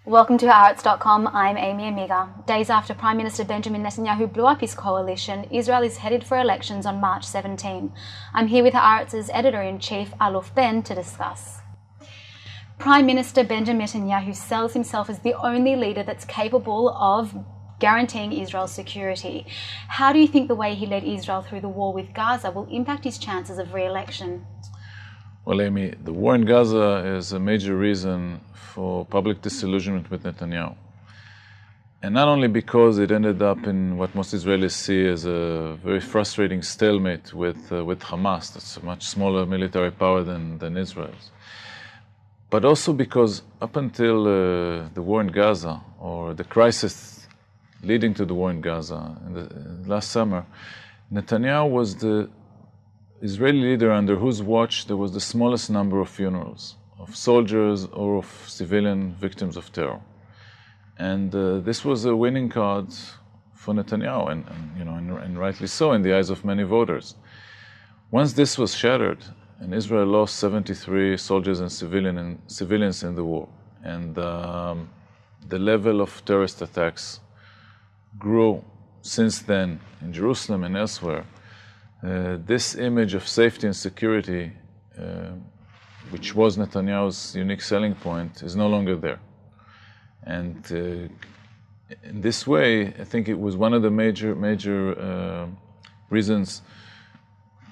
Welcome to Haaretz.com. I'm Amy Amiga. Days after Prime Minister Benjamin Netanyahu blew up his coalition, Israel is headed for elections on March 17. I'm here with Haaretz's editor-in-chief, Aluf Ben, to discuss. Prime Minister Benjamin Netanyahu sells himself as the only leader that's capable of guaranteeing Israel's security. How do you think the way he led Israel through the war with Gaza will impact his chances of re-election? Well, Amy, the war in Gaza is a major reason for public disillusionment with Netanyahu. And not only because it ended up in what most Israelis see as a very frustrating stalemate with Hamas, that's a much smaller military power than Israel's, but also because up until the war in Gaza, or the crisis leading to the war in Gaza last summer, Netanyahu was the Israeli leader under whose watch there was the smallest number of funerals of soldiers or of civilian victims of terror. And this was a winning card for Netanyahu, and rightly so in the eyes of many voters. Once this was shattered, and Israel lost 73 soldiers and civilians in the war, and the level of terrorist attacks grew since then in Jerusalem and elsewhere, this image of safety and security, which was Netanyahu's unique selling point, is no longer there. And in this way, I think it was one of the major reasons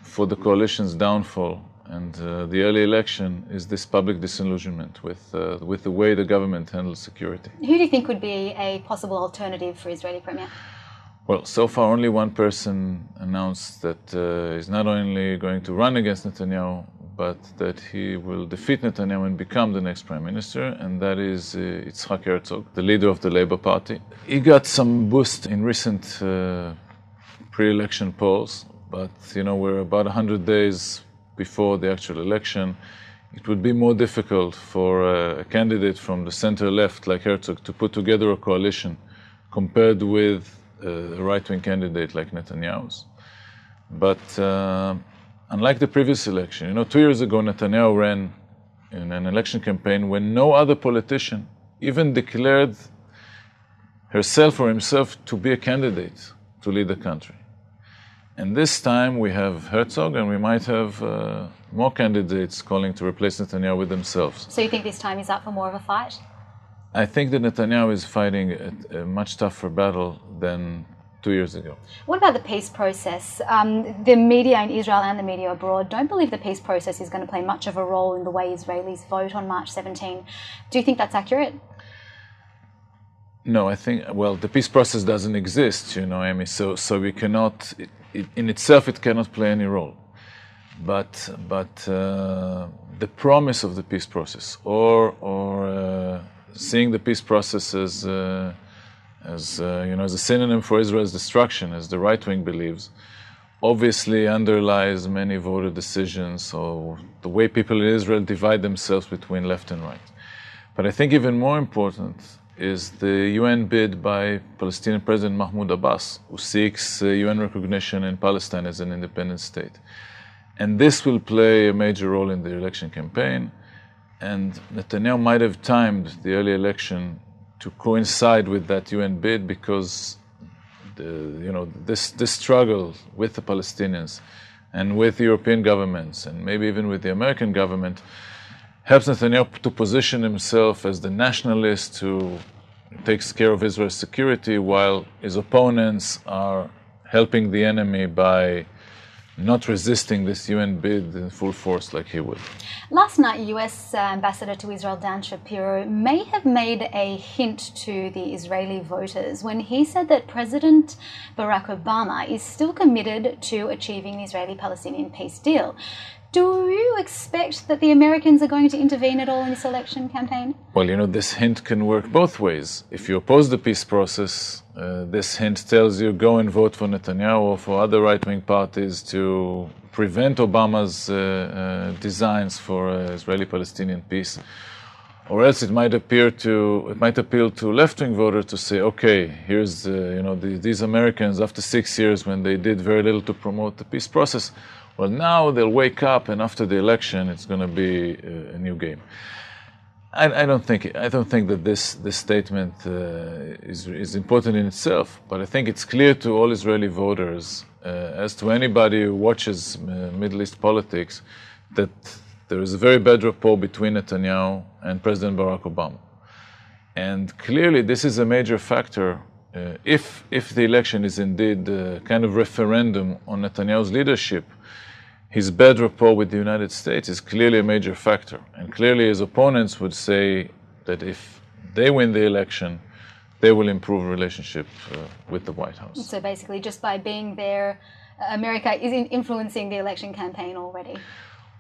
for the coalition's downfall and the early election is this public disillusionment with the way the government handles security. Who do you think would be a possible alternative for Israeli Premier? Well, so far only one person announced that he's not only going to run against Netanyahu, but that he will defeat Netanyahu and become the next prime minister, and that is Yitzhak Herzog, the leader of the Labour Party. He got some boost in recent pre-election polls, but we're about 100 days before the actual election. It would be more difficult for a candidate from the center-left like Herzog to put together a coalition compared with a right-wing candidate like Netanyahu's. But unlike the previous election, 2 years ago Netanyahu ran in an election campaign when no other politician even declared herself or himself to be a candidate to lead the country. And this time we have Herzog, and we might have more candidates calling to replace Netanyahu with themselves. So you think this time is up for more of a fight? I think that Netanyahu is fighting a much tougher battle than 2 years ago. What about the peace process? The media in Israel and the media abroad don't believe the peace process is going to play much of a role in the way Israelis vote on March 17. Do you think that's accurate? No, I think, well, the peace process doesn't exist, Amy, so we cannot, in itself it cannot play any role. But the promise of the peace process, or seeing the peace process as a synonym for Israel's destruction, as the right wing believes, obviously underlies many voter decisions or the way people in Israel divide themselves between left and right. But I think even more important is the UN bid by Palestinian President Mahmoud Abbas, who seeks UN recognition in Palestine as an independent state. And this will play a major role in the election campaign. And Netanyahu might have timed the early election to coincide with that UN bid because this struggle with the Palestinians and with European governments and maybe even with the American government helps Netanyahu to position himself as the nationalist who takes care of Israel's security while his opponents are helping the enemy by not resisting this UN bid in full force like he would. Last night, US Ambassador to Israel Dan Shapiro may have made a hint to the Israeli voters when he said that President Barack Obama is still committed to achieving the Israeli-Palestinian peace deal. Do you expect that the Americans are going to intervene at all in this election campaign? Well, this hint can work both ways. If you oppose the peace process, this hint tells you go and vote for Netanyahu or for other right-wing parties to prevent Obama's designs for Israeli-Palestinian peace. Or else it might appeal to left-wing voters to say, okay, here's these Americans after 6 years when they did very little to promote the peace process. Well, now they'll wake up, and after the election, it's going to be a new game. I don't think that this statement is important in itself, but I think it's clear to all Israeli voters, as to anybody who watches Middle East politics, that there is a very bad rapport between Netanyahu and President Barack Obama. And clearly this is a major factor. If the election is indeed a kind of referendum on Netanyahu's leadership, his bad rapport with the United States is clearly a major factor. And clearly his opponents would say that if they win the election, they will improve relationship with the White House. So basically just by being there, America is influencing the election campaign already.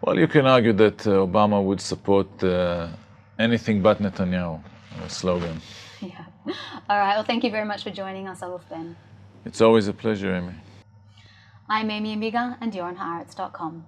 Well, you can argue that Obama would support anything but Netanyahu slogan. Yeah. All right. Well, thank you very much for joining us, Aluf Ben. It's always a pleasure, Aimee. I'm Amiga, and you're on Haaretz.com.